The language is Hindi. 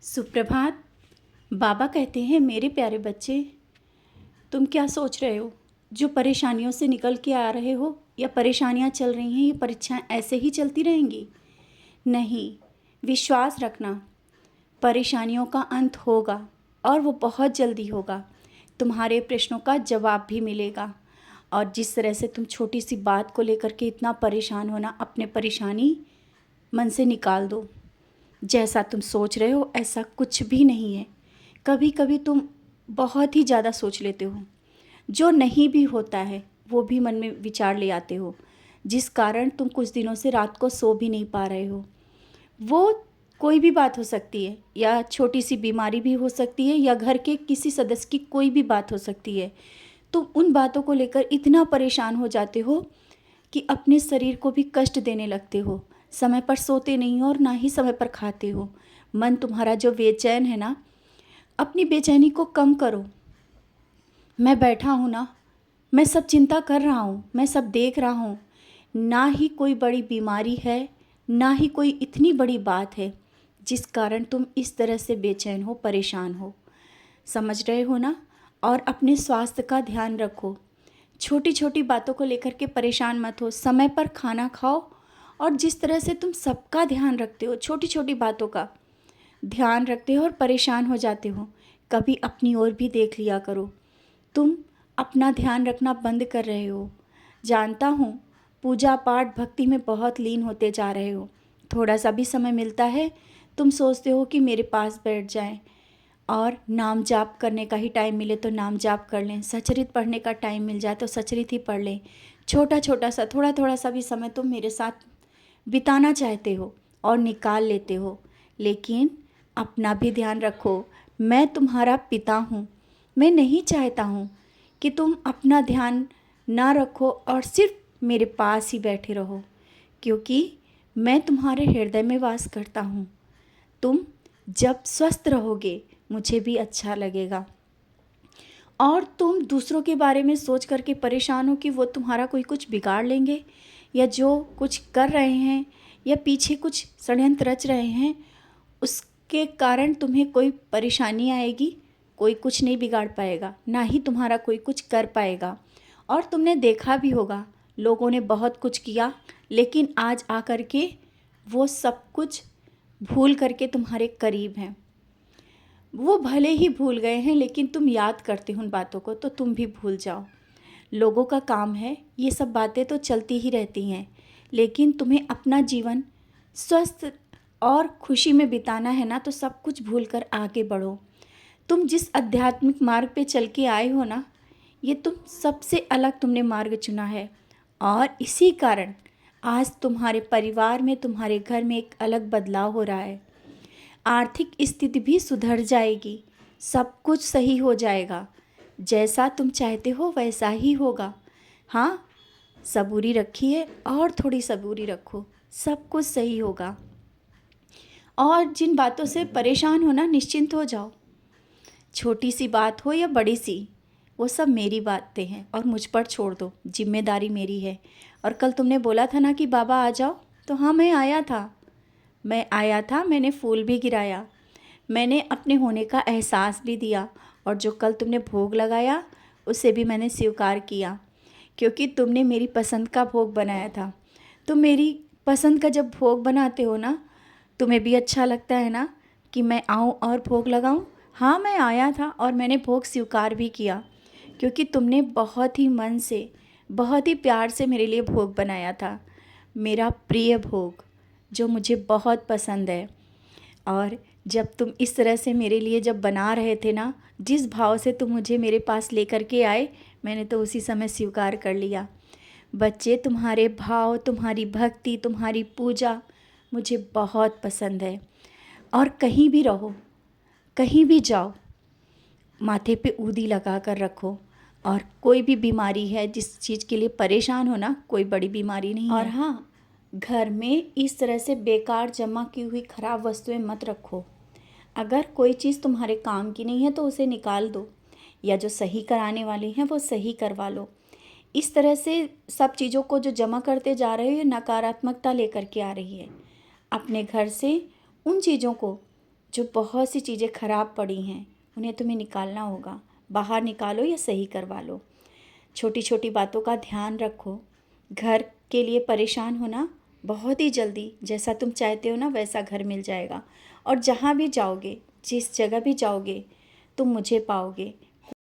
सुप्रभात। बाबा कहते हैं, मेरे प्यारे बच्चे, तुम क्या सोच रहे हो? जो परेशानियों से निकल के आ रहे हो या परेशानियां चल रही हैं, ये परीक्षाएं ऐसे ही चलती रहेंगी? नहीं, विश्वास रखना। परेशानियों का अंत होगा और वो बहुत जल्दी होगा। तुम्हारे प्रश्नों का जवाब भी मिलेगा। और जिस तरह से तुम छोटी सी बात को लेकर के इतना परेशान होना, अपने परेशानी मन से निकाल दो। जैसा तुम सोच रहे हो ऐसा कुछ भी नहीं है। कभी कभी तुम बहुत ही ज़्यादा सोच लेते हो, जो नहीं भी होता है वो भी मन में विचार ले आते हो, जिस कारण तुम कुछ दिनों से रात को सो भी नहीं पा रहे हो। वो कोई भी बात हो सकती है, या छोटी सी बीमारी भी हो सकती है, या घर के किसी सदस्य की कोई भी बात हो सकती है। तुम उन बातों को लेकर इतना परेशान हो जाते हो कि अपने शरीर को भी कष्ट देने लगते हो। समय पर सोते नहीं हो और ना ही समय पर खाते हो। मन तुम्हारा जो बेचैन है ना, अपनी बेचैनी को कम करो। मैं बैठा हूँ ना, मैं सब चिंता कर रहा हूँ, मैं सब देख रहा हूँ। ना ही कोई बड़ी बीमारी है, ना ही कोई इतनी बड़ी बात है जिस कारण तुम इस तरह से बेचैन हो, परेशान हो। समझ रहे हो ना? और अपने स्वास्थ्य का ध्यान रखो। छोटी छोटी बातों को लेकर के परेशान मत हो। समय पर खाना खाओ। और जिस तरह से तुम सबका ध्यान रखते हो, छोटी छोटी बातों का ध्यान रखते हो और परेशान हो जाते हो, कभी अपनी ओर भी देख लिया करो। तुम अपना ध्यान रखना बंद कर रहे हो। जानता हूँ, पूजा पाठ भक्ति में बहुत लीन होते जा रहे हो। थोड़ा सा भी समय मिलता है, तुम सोचते हो कि मेरे पास बैठ जाएं और नाम जाप करने का ही टाइम मिले तो नाम जाप कर लें, सचरित पढ़ने का टाइम मिल जाए तो सचरित ही पढ़ लें। छोटा छोटा सा, थोड़ा थोड़ा सा भी समय तुम मेरे साथ बिताना चाहते हो और निकाल लेते हो। लेकिन अपना भी ध्यान रखो। मैं तुम्हारा पिता हूँ। मैं नहीं चाहता हूँ कि तुम अपना ध्यान ना रखो और सिर्फ मेरे पास ही बैठे रहो, क्योंकि मैं तुम्हारे हृदय में वास करता हूँ। तुम जब स्वस्थ रहोगे मुझे भी अच्छा लगेगा। और तुम दूसरों के बारे में सोच करके परेशान हो कि वो तुम्हारा कोई कुछ बिगाड़ लेंगे, या जो कुछ कर रहे हैं या पीछे कुछ षड्यंत्र रच रहे हैं, उसके कारण तुम्हें कोई परेशानी आएगी। कोई कुछ नहीं बिगाड़ पाएगा, ना ही तुम्हारा कोई कुछ कर पाएगा। और तुमने देखा भी होगा, लोगों ने बहुत कुछ किया, लेकिन आज आकर के वो सब कुछ भूल करके तुम्हारे करीब हैं। वो भले ही भूल गए हैं, लेकिन तुम याद करते हो उन बातों को, तो तुम भी भूल जाओ। लोगों का काम है, ये सब बातें तो चलती ही रहती हैं, लेकिन तुम्हें अपना जीवन स्वस्थ और खुशी में बिताना है ना, तो सब कुछ भूल कर आगे बढ़ो। तुम जिस आध्यात्मिक मार्ग पे चल के आए हो ना, ये तुम सबसे अलग तुमने मार्ग चुना है। और इसी कारण आज तुम्हारे परिवार में, तुम्हारे घर में एक अलग बदलाव हो रहा है। आर्थिक स्थिति भी सुधर जाएगी, सब कुछ सही हो जाएगा। जैसा तुम चाहते हो वैसा ही होगा। हाँ, सबूरी रखिए और थोड़ी सबूरी रखो, सब कुछ सही होगा। और जिन बातों से परेशान हो ना, निश्चिंत हो जाओ। छोटी सी बात हो या बड़ी सी, वो सब मेरी बातें हैं और मुझ पर छोड़ दो, जिम्मेदारी मेरी है। और कल तुमने बोला था ना कि बाबा आ जाओ, तो हाँ, मैं आया था, मैंने फूल भी गिराया, मैंने अपने होने का एहसास भी दिया। और जो कल तुमने भोग लगाया उसे भी मैंने स्वीकार किया, क्योंकि तुमने मेरी पसंद का भोग बनाया था। तुम मेरी पसंद का जब भोग बनाते हो ना, तुम्हें भी अच्छा लगता है ना कि मैं आऊँ और भोग लगाऊँ। हाँ, मैं आया था और मैंने भोग स्वीकार भी किया, क्योंकि तुमने बहुत ही मन से, बहुत ही प्यार से मेरे लिए भोग बनाया था। मेरा प्रिय भोग जो मुझे बहुत पसंद है। और जब तुम इस तरह से मेरे लिए जब बना रहे थे ना, जिस भाव से तुम मुझे मेरे पास लेकर के आए, मैंने तो उसी समय स्वीकार कर लिया। बच्चे, तुम्हारे भाव, तुम्हारी भक्ति, तुम्हारी पूजा मुझे बहुत पसंद है। और कहीं भी रहो, कहीं भी जाओ, माथे पे ऊदी लगा कर रखो। और कोई भी बीमारी है, जिस चीज़ के लिए परेशान हो ना, कोई बड़ी बीमारी नहीं है। और हाँ, घर में इस तरह से बेकार जमा की हुई खराब वस्तुएं मत रखो। अगर कोई चीज़ तुम्हारे काम की नहीं है तो उसे निकाल दो, या जो सही कराने वाली हैं वो सही करवा लो। इस तरह से सब चीज़ों को जो जमा करते जा रहे हो, ये नकारात्मकता लेकर के आ रही है। अपने घर से उन चीज़ों को जो बहुत सी चीज़ें ख़राब पड़ी हैं उन्हें तुम्हें निकालना होगा। बाहर निकालो या सही करवा लो। छोटी छोटी बातों का ध्यान रखो। घर के लिए परेशान होना, बहुत ही जल्दी जैसा तुम चाहते हो ना वैसा घर मिल जाएगा। और जहाँ भी जाओगे, जिस जगह भी जाओगे, तुम मुझे पाओगे।